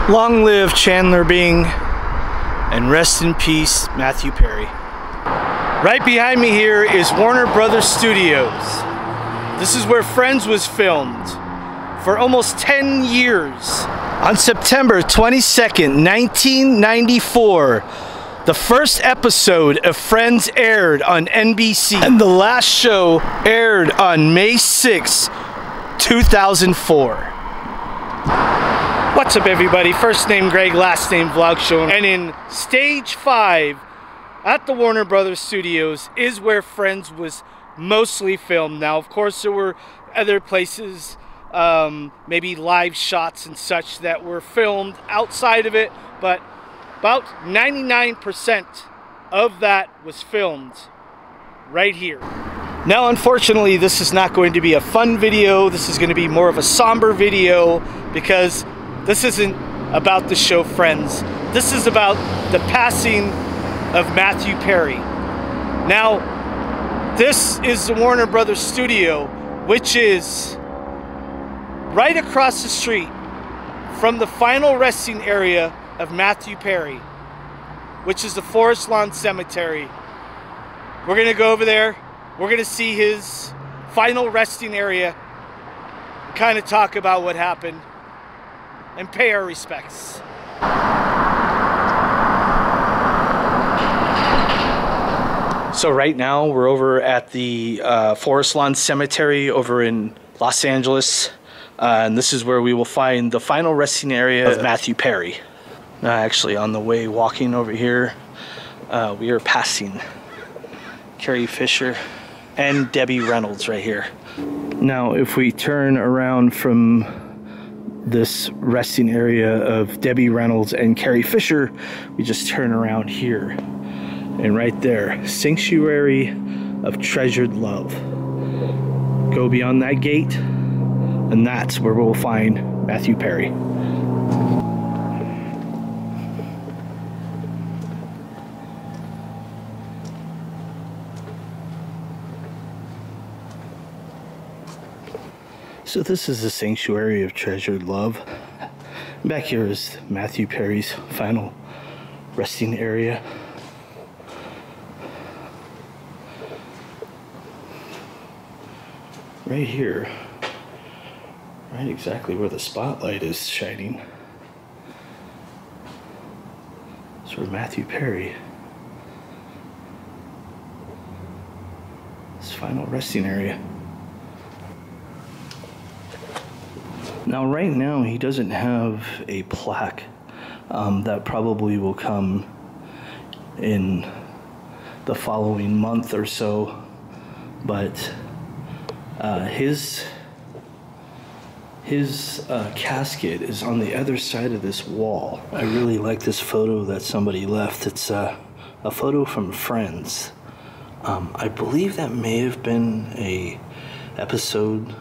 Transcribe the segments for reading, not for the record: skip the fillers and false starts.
Long live Chandler Bing, and rest in peace, Matthew Perry. Right behind me here is Warner Brothers Studios. This is where Friends was filmed for almost 10 years. On September 22nd, 1994, the first episode of Friends aired on NBC, and the last show aired on May 6, 2004. What's up, everybody? First name Greg, last name Vlog Show. And in Stage 5 at the Warner Brothers Studios is where Friends was mostly filmed. Now, of course, there were other places, maybe live shots and such that were filmed outside of it, but about 99% of that was filmed right here. Now, unfortunately, this is not going to be a fun video. This is going to be more of a somber video because this isn't about the show Friends. This is about the passing of Matthew Perry. Now, this is the Warner Brothers Studio, which is right across the street from the final resting area of Matthew Perry, which is the Forest Lawn Cemetery. We're gonna go over there. We're gonna see his final resting area, kind of talk about what happened, and pay our respects. So right now we're over at the Forest Lawn Cemetery over in Los Angeles, and this is where we will find the final resting area of Matthew Perry. Actually, on the way walking over here, we are passing Carrie Fisher and Debbie Reynolds right here. Now, if we turn around from this resting area of Debbie Reynolds and Carrie Fisher, we just turn around here, and right there, Sanctuary of Treasured Love. Go beyond that gate, and that's where we'll find Matthew Perry. So this is the Sanctuary of Treasured Love. Back here is Matthew Perry's final resting area. Right here, right exactly where the spotlight is shining, is where Matthew Perry, his final resting area. Now, right now, he doesn't have a plaque. That probably will come in the following month or so, but his casket is on the other side of this wall. I really like this photo that somebody left. It's a photo from Friends. I believe that may have been a episode.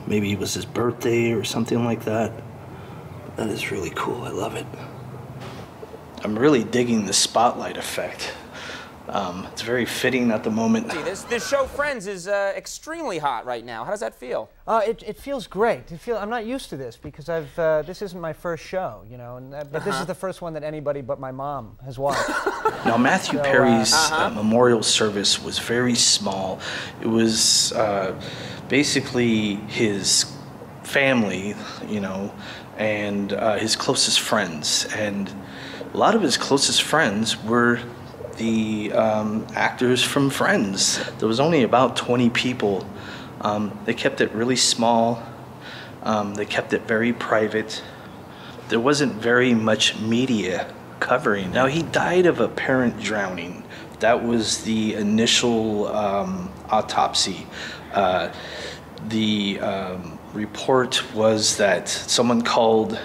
Maybe it was his birthday or something like that. That is really cool. I love it. I'm really digging the spotlight effect. It's very fitting at the moment. This show Friends is extremely hot right now. How does that feel? It feels great. I'm not used to this because this isn't my first show, you know, but this is the first one that anybody but my mom has watched. Now, Matthew Perry's memorial service was very small. It was basically his family, you know, and his closest friends. And a lot of his closest friends were the actors from Friends. There was only about 20 people. They kept it really small. They kept it very private. There wasn't very much media covering. Now, he died of apparent drowning. That was the initial autopsy. The report was that someone called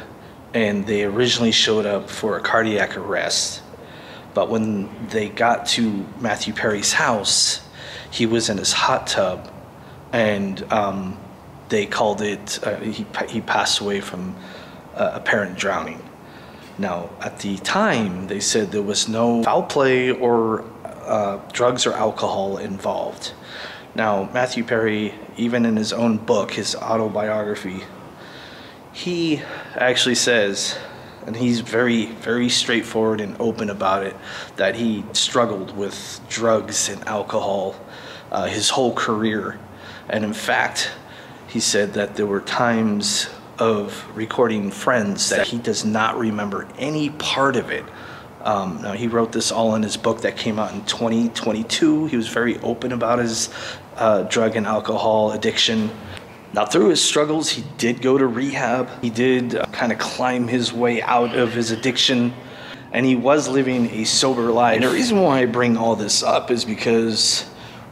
and they originally showed up for a cardiac arrest. But when they got to Matthew Perry's house, he was in his hot tub, and they called it, he passed away from apparent drowning. Now, at the time, they said there was no foul play or drugs or alcohol involved. Now, Matthew Perry, even in his own book, his autobiography, He actually says, and he's very, very straightforward and open about it, that he struggled with drugs and alcohol his whole career. And in fact, he said that there were times of recording Friends that he does not remember any part of it. Now, he wrote this all in his book that came out in 2022. He was very open about his drug and alcohol addiction. Now, through his struggles, he did go to rehab. He did kind of climb his way out of his addiction, and he was living a sober life. And the reason why I bring all this up is because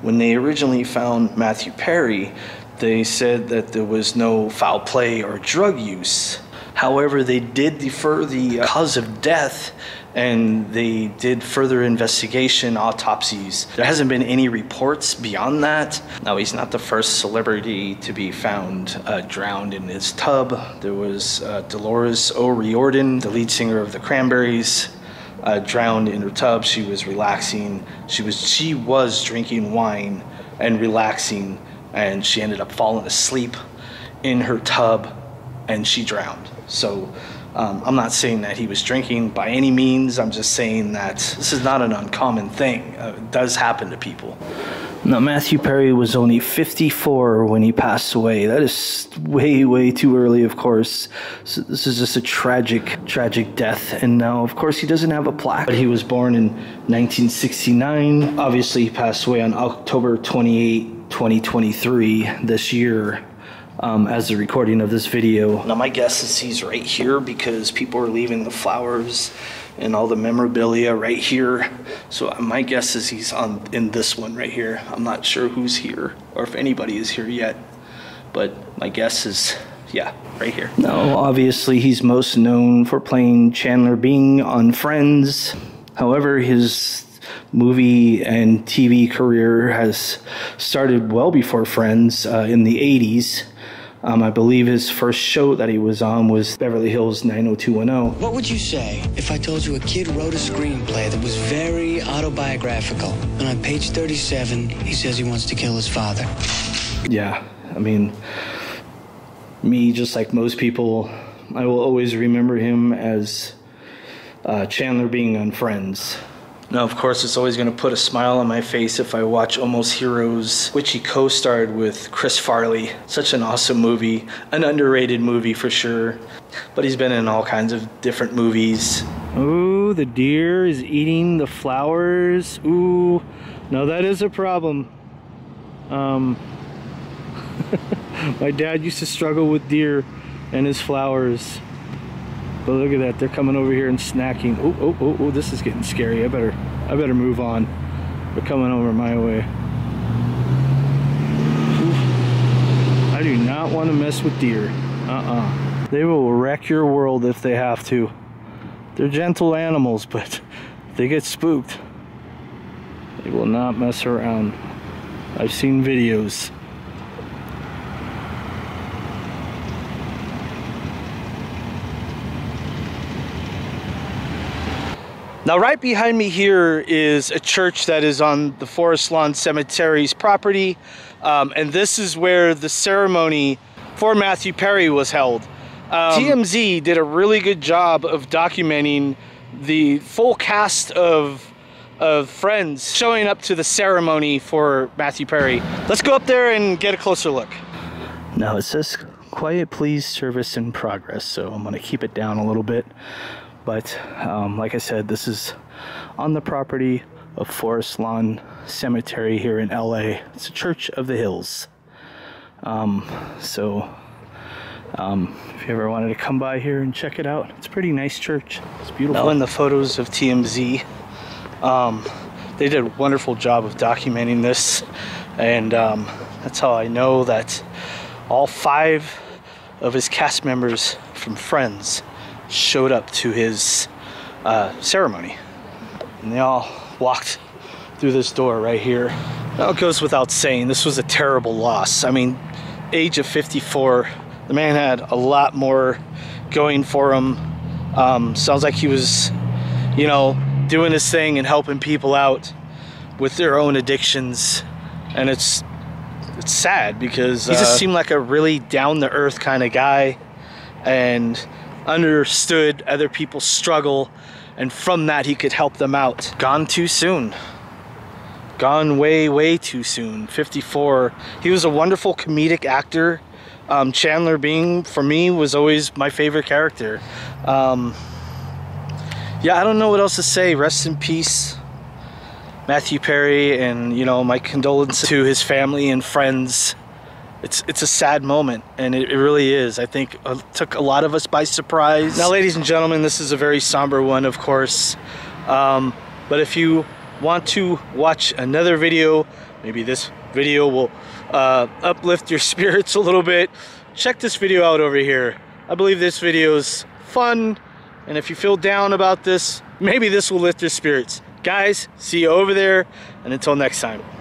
when they originally found Matthew Perry, they said that there was no foul play or drug use. However, they did defer the cause of death, and they did further investigation, autopsies. There hasn't been any reports beyond that. Now, he's not the first celebrity to be found drowned in his tub. There was Dolores O'Riordan, the lead singer of the Cranberries, drowned in her tub. She was relaxing. She was drinking wine and relaxing, and she ended up falling asleep in her tub, and she drowned. So I'm not saying that he was drinking by any means. I'm just saying that this is not an uncommon thing. It does happen to people. Now, Matthew Perry was only 54 when he passed away. That is way, way too early, of course. So this is just a tragic, tragic death. And now, of course, he doesn't have a plaque. But he was born in 1969. Obviously, he passed away on October 28, 2023, this year. As the recording of this video. Now, my guess is he's right here because people are leaving the flowers and all the memorabilia right here. So my guess is he's in this one right here. I'm not sure who's here or if anybody is here yet, but my guess is, yeah, right here. Now, obviously, he's most known for playing Chandler Bing on Friends. However, his movie and TV career has started well before Friends in the 80s. I believe his first show that he was on was Beverly Hills 90210. What would you say if I told you a kid wrote a screenplay that was very autobiographical, and on page 37, he says he wants to kill his father? Yeah, I mean, me, just like most people, I will always remember him as Chandler Bing on Friends. Now, of course, it's always going to put a smile on my face if I watch Almost Heroes, which he co-starred with Chris Farley. Such an awesome movie, an underrated movie for sure. But he's been in all kinds of different movies. Ooh, the deer is eating the flowers. Ooh, no, that is a problem. My dad used to struggle with deer and his flowers. But look at that, they're coming over here and snacking. Oh, this is getting scary. I better move on. They're coming over my way. Ooh. I do not want to mess with deer. They will wreck your world if they have to. They're gentle animals, but if they get spooked, they will not mess around. I've seen videos. Now, right behind me here is a church that is on the Forest Lawn Cemetery's property, and this is where the ceremony for Matthew Perry was held. TMZ did a really good job of documenting the full cast of Friends showing up to the ceremony for Matthew Perry. Let's go up there and get a closer look. Now, it says quiet please service in progress, so I'm going to keep it down a little bit. But like I said, this is on the property of Forest Lawn Cemetery here in LA. It's a Church of the Hills. If you ever wanted to come by here and check it out, it's a pretty nice church. It's beautiful. Now, in the photos of TMZ, they did a wonderful job of documenting this, and that's how I know that all 5 of his cast members from Friends showed up to his ceremony, and they all walked through this door right here. Now, it goes without saying, this was a terrible loss. I mean, age of 54, the man had a lot more going for him. Sounds like he was, you know, doing his thing and helping people out with their own addictions, and it's sad because he just seemed like a really down-to-earth kind of guy. and understood other people's struggle, and from that he could help them out. Gone too soon. Gone way too soon. 54. He was a wonderful comedic actor. Chandler Bing, for me, was always my favorite character. Yeah, I don't know what else to say. Rest in peace, Matthew Perry, and you know, my condolences to his family and friends. It's a sad moment, and it really is. I think it took a lot of us by surprise. Now, ladies and gentlemen, this is a very somber one, of course. But if you want to watch another video, maybe this video will uplift your spirits a little bit, check this video out over here. I believe this video is fun, and if you feel down about this, maybe this will lift your spirits. Guys, see you over there, and until next time.